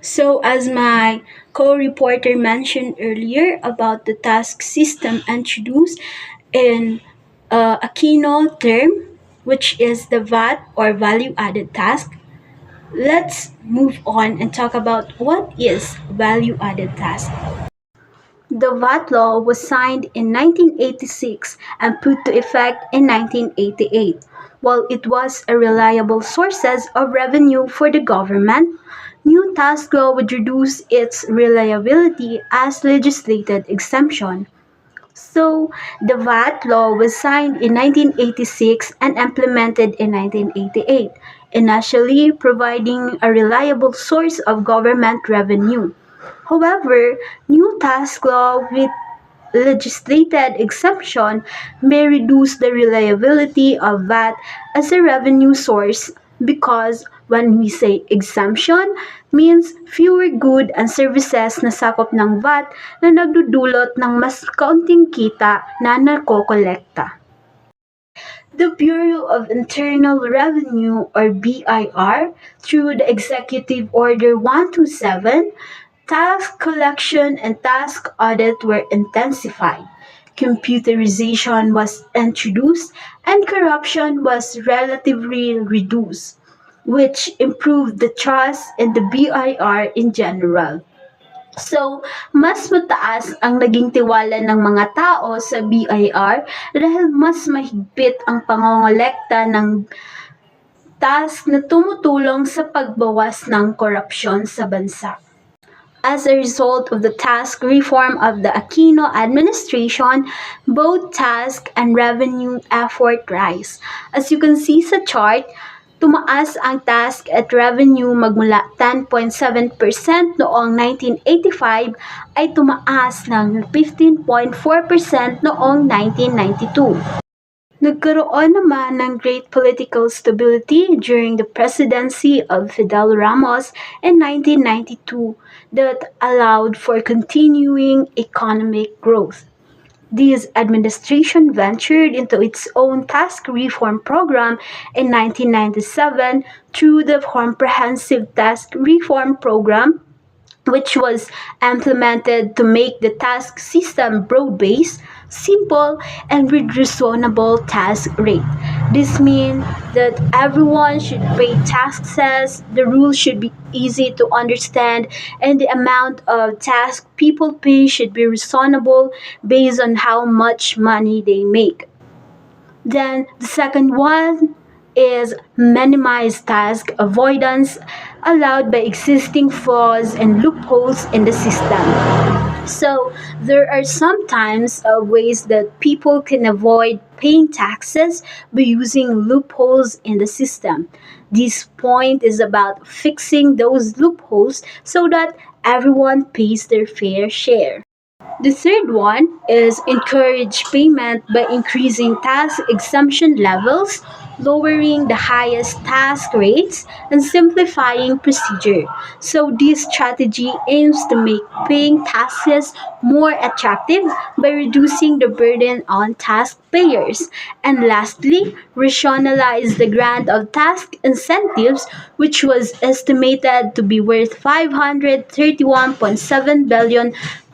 So, as my co reporter mentioned earlier about the task system introduced in Aquino term, which is the VAT or value added task, let's move on and talk about what is value added task. The VAT law was signed in 1986 and put to effect in 1988. While it was a reliable source of revenue for the government, new tax law would reduce its reliability as legislated exemption. So, the VAT law was signed in 1986 and implemented in 1988, initially providing a reliable source of government revenue. However, new tax law with legislated exemption may reduce the reliability of VAT as a revenue source because when we say exemption, means fewer good and services na sakop ng VAT na nagdudulot ng mas kaunting kita na nakokolekta. The Bureau of Internal Revenue or BIR, through the Executive Order 127, tax collection and tax audit were intensified. Computerization was introduced and corruption was relatively reduced, which improved the trust in the BIR in general. So, mas mataas ang naging tiwala ng mga tao sa BIR dahil mas mahigpit ang pangongolekta ng task na tumutulong sa pagbawas ng korupsyon sa bansa. As a result of the task reform of the Aquino administration, both task and revenue effort rise. As you can see sa chart, tumaas ang task at revenue magmula 10.7% noong 1985 ay tumaas ng 15.4% noong 1992. Nagkaroon naman ng great political stability during the presidency of Fidel Ramos in 1992 that allowed for continuing economic growth. This administration ventured into its own tax reform program in 1997 through the Comprehensive Tax Reform Program, which was implemented to make the tax system broad-based, simple, and with reasonable tax rate. This means that everyone should pay taxes, the rules should be easy to understand, and the amount of tax people pay should be reasonable based on how much money they make. Then the second one is minimize tax avoidance allowed by existing flaws and loopholes in the system. So there are sometimes ways that people can avoid paying taxes by using loopholes in the system. This point is about fixing those loopholes so that everyone pays their fair share. The third one is encourage payment by increasing tax exemption levels, lowering the highest tax rates, and simplifying procedure. So this strategy aims to make paying taxes more attractive by reducing the burden on taxpayers. And lastly, rationalize the grant of tax incentives, which was estimated to be worth 531.7 billion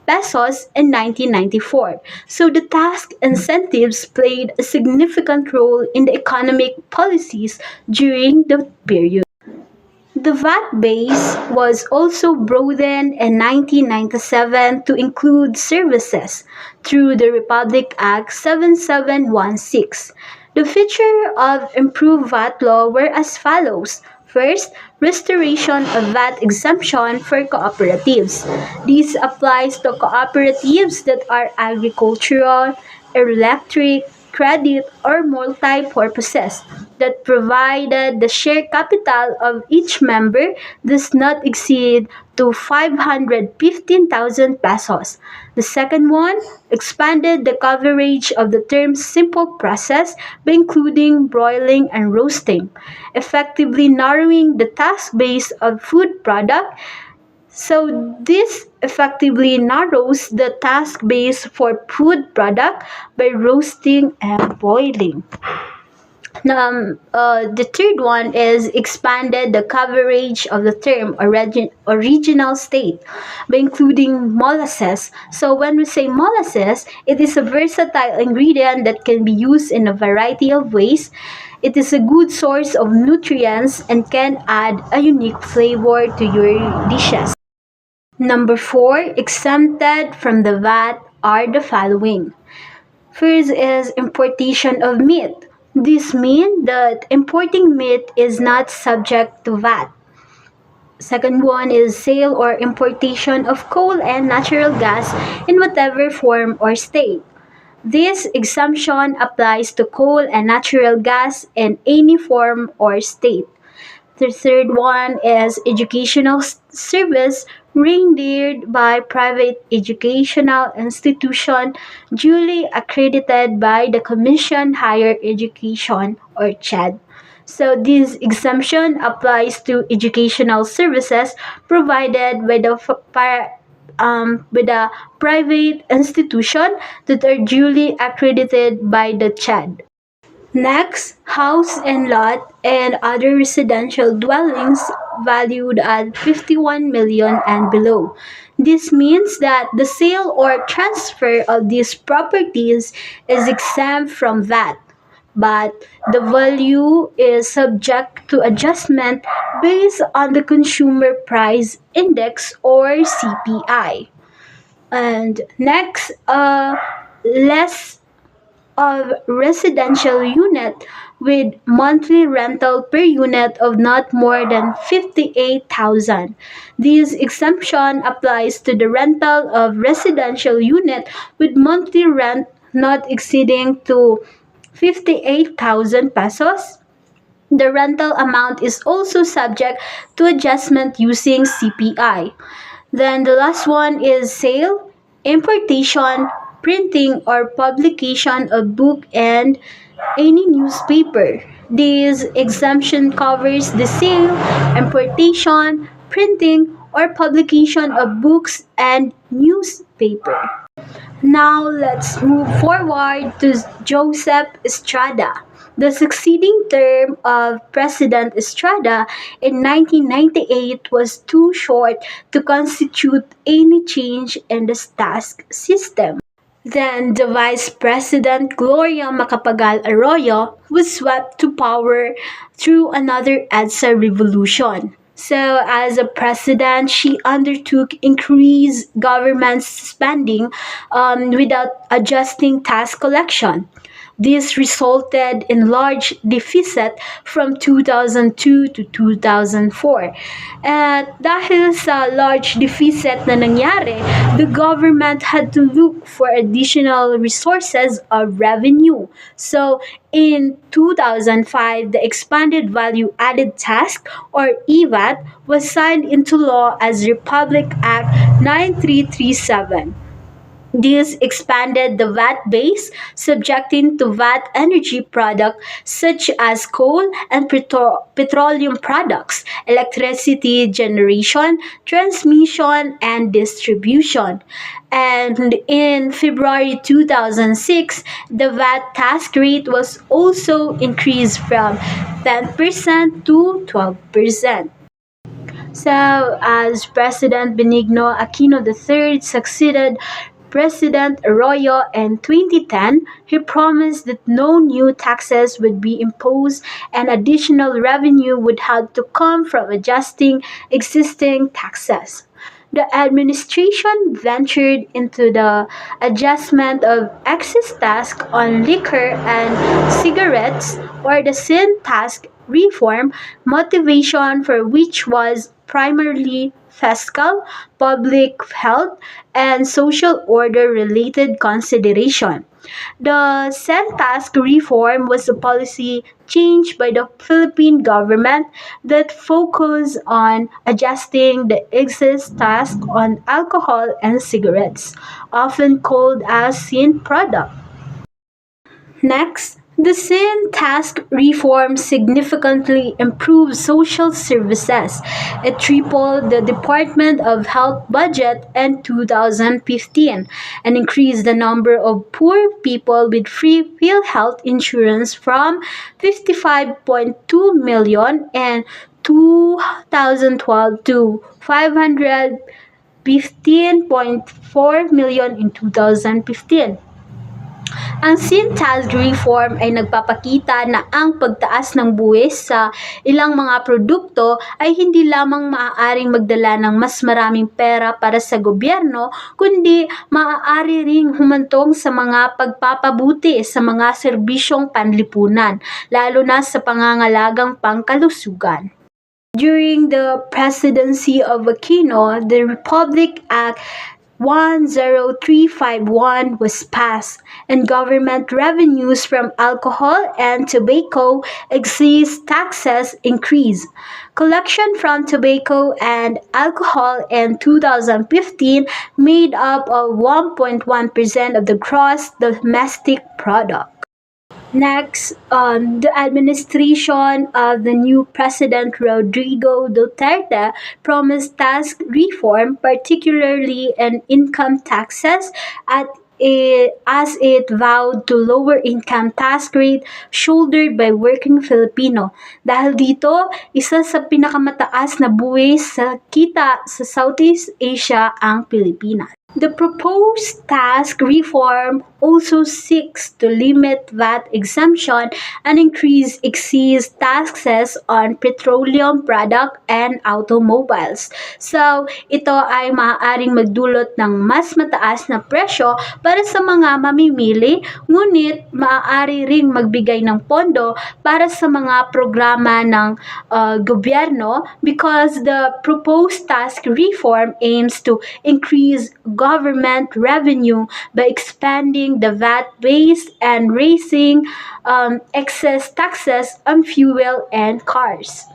pesos in 1994. So the tax incentives played a significant role in the economic policies during the period. The VAT base was also broadened in 1997 to include services through the Republic Act 7716. The features of improved VAT law were as follows. First, restoration of VAT exemption for cooperatives. This applies to cooperatives that are agricultural, electric, credit, or multi-purposes that provided the share capital of each member does not exceed to 515,000 pesos. The second one expanded the coverage of the term simple process by including broiling and roasting, effectively narrowing the tax base of food product. So this effectively narrows the task base for food product by roasting and boiling. The third one is expanded the coverage of the term original state by including molasses. So when we say molasses, it is a versatile ingredient that can be used in a variety of ways. It is a good source of nutrients and can add a unique flavor to your dishes. Number four, exempted from the VAT are the following. First is importation of meat. This means that importing meat is not subject to VAT. Second one is sale or importation of coal and natural gas in whatever form or state. This exemption applies to coal and natural gas in any form or state. The third one is educational service rendered by private educational institution duly accredited by the Commission Higher Education or CHED. So this exemption applies to educational services provided by the private institution that are duly accredited by the CHED. Next, house and lot and other residential dwellings valued at 51 million and below. This means that the sale or transfer of these properties is exempt from VAT, but the value is subject to adjustment based on the Consumer Price Index or CPI. And next, less of residential unit with monthly rental per unit of not more than 58,000. This exemption applies to the rental of residential unit with monthly rent not exceeding to 58,000 pesos. The rental amount is also subject to adjustment using CPI. Then the last one is sale, importation, printing, or publication of book and any newspaper. This exemption covers the sale, importation, printing, or publication of books and newspaper. Now let's move forward to Joseph Estrada. The succeeding term of President Estrada in 1998 was too short to constitute any change in the task system. Then the Vice President Gloria Macapagal Arroyo was swept to power through another EDSA revolution. So, as a president, she undertook increased government spending without adjusting tax collection. This resulted in large deficit from 2002 to 2004. At dahil sa large deficit na nangyari, the government had to look for additional resources of revenue. So, in 2005, the Expanded Value Added Tax or EVAT was signed into law as Republic Act 9337. This expanded the VAT base, subjecting to VAT energy products such as coal and petroleum products, electricity generation, transmission, and distribution. And in February 2006, the VAT tax rate was also increased from 10% to 12%. So, as President Benigno Aquino III succeeded President Arroyo in 2010, he promised that no new taxes would be imposed and additional revenue would have to come from adjusting existing taxes. The administration ventured into the adjustment of excise tax on liquor and cigarettes or the sin tax reform, motivation for which was primarily fiscal, public health, and social order related consideration. The said task reform was a policy change by the Philippine government that focused on adjusting the excess tax on alcohol and cigarettes, often called as sin product. Next, The SIN task reform significantly improved social services. It tripled the Department of Health budget in 2015 and increased the number of poor people with free health insurance from 55.2 million in 2012 to 515.4 million in 2015. Ang Sintas reform ay nagpapakita na ang pagtaas ng buwis sa ilang mga produkto ay hindi lamang maaaring magdala ng mas maraming pera para sa gobyerno, kundi maaari ring humantong sa mga pagpapabuti sa mga serbisyong panlipunan, lalo na sa pangangalagang pangkalusugan. During the presidency of Aquino, the Republic Act 10351 was passed, and government revenues from alcohol and tobacco excise taxes increased. Collection from tobacco and alcohol in 2015 made up of 1.1% of the gross domestic product. Next, the administration of the new President Rodrigo Duterte promised tax reform, particularly in income taxes, as it vowed to lower income tax rate shouldered by working Filipino. Dahil dito, isa sa pinakamataas na buwis sa kita sa Southeast Asia ang Pilipinas. The proposed tax reform also seeks to limit VAT exemption and increase excise taxes on petroleum product and automobiles. So, ito ay maaaring magdulot ng mas mataas na presyo para sa mga mamimili, ngunit maaari ring magbigay ng pondo para sa mga programa ng gobyerno because the proposed tax reform aims to increase government revenue by expanding the VAT base and raising excess taxes on fuel and cars.